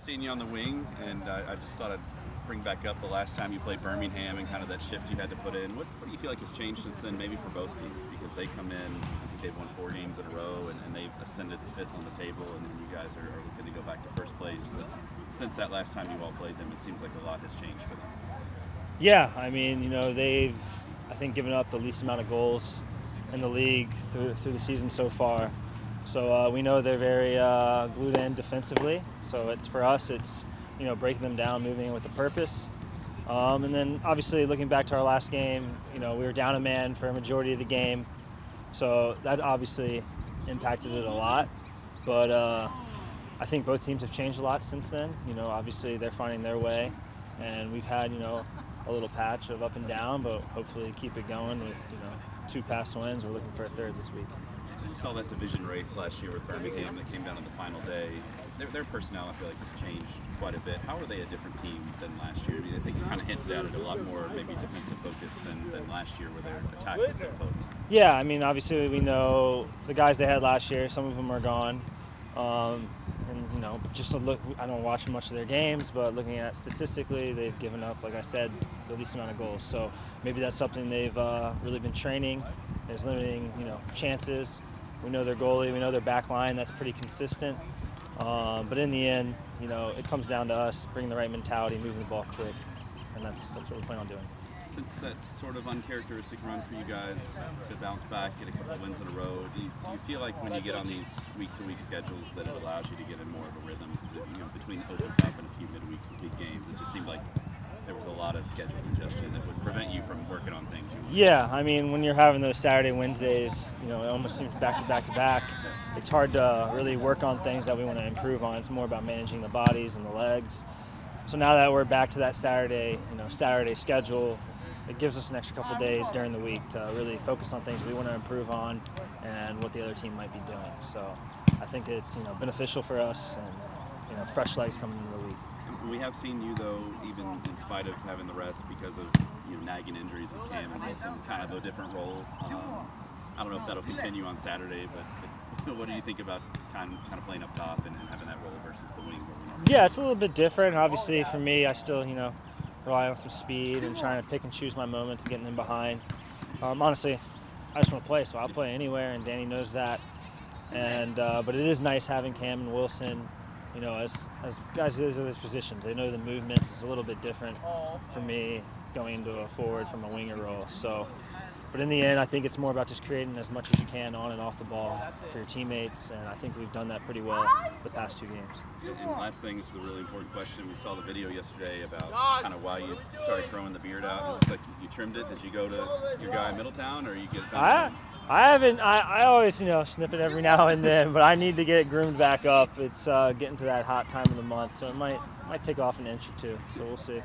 seeing you on the wing, and I just thought I'd bring back up the last time you played Birmingham and kind of that shift you had to put in. What do you feel like has changed since then, maybe for both teams? Because they come in, I think they've won 4 games in a row, and they've ascended to 5th on the table, and then you guys are looking to go back to first place. But since that last time you all played them, it seems like a lot has changed for them. Yeah, I mean, they've, I think, given up the least amount of goals in the league through the season so far. So we know they're very glued in defensively. So for us, it's breaking them down, moving in with a purpose. And then obviously looking back to our last game, we were down a man for a majority of the game. So that obviously impacted it a lot. But I think both teams have changed a lot since then. Obviously they're finding their way. And we've had, a little patch of up and down, but hopefully keep it going with, 2 past wins. We're looking for a 3rd this week. We saw that division race last year with Birmingham that came down on the final day. Their personnel, I feel like, has changed quite a bit. How are they a different team than last year? I think you kind of hinted at it, a lot more maybe defensive focus than last year where their attack was so potent. Yeah, I mean, obviously we know the guys they had last year, some of them are gone. And, just to look, I don't watch much of their games, but looking at statistically, they've given up, like I said, the least amount of goals. So maybe that's something they've really been training, is limiting, chances. We know their goalie, we know their back line, that's pretty consistent. But in the end, it comes down to us bringing the right mentality, moving the ball quick, and that's what we plan on doing. Since that sort of uncharacteristic run for you guys to bounce back, get a couple of wins in a row, do you feel like when you get on these week-to-week schedules that it allows you to get in more of a rhythm? Between Open Cup and a few midweek games, it just seemed like there was a lot of schedule congestion that would prevent you from working on things you want. Yeah, I mean, when you're having those Saturday, Wednesdays, it almost seems back to back to back. It's hard to really work on things that we want to improve on. It's more about managing the bodies and the legs. So now that we're back to that Saturday schedule, it gives us an extra couple of days during the week to really focus on things we want to improve on and what the other team might be doing. So I think it's beneficial for us and fresh legs coming into the week. We have seen you, though, even in spite of having the rest because of nagging injuries with Cam and Wilson, kind of a different role. I don't know if that'll continue on Saturday, but what do you think about kind of playing up top and having that role versus the wing? Yeah, it's a little bit different. Obviously, for me, I still rely on some speed and trying to pick and choose my moments, getting in behind. Honestly, I just want to play, so I'll play anywhere, and Danny knows that. And but it is nice having Cam and Wilson. As guys in those positions, they know the movements. It's a little bit different for me going into a forward from a winger role. So, but in the end, I think it's more about just creating as much as you can on and off the ball for your teammates, and I think we've done that pretty well the past 2 games. And last thing, this is a really important question. We saw the video yesterday about kind of why you started growing the beard out. It looks like you trimmed it. Did you go to your guy in Middletown, or you get it done? I haven't. I always, snip it every now and then, but I need to get it groomed back up. It's getting to that hot time of the month, so it might take off an inch or 2. So we'll see.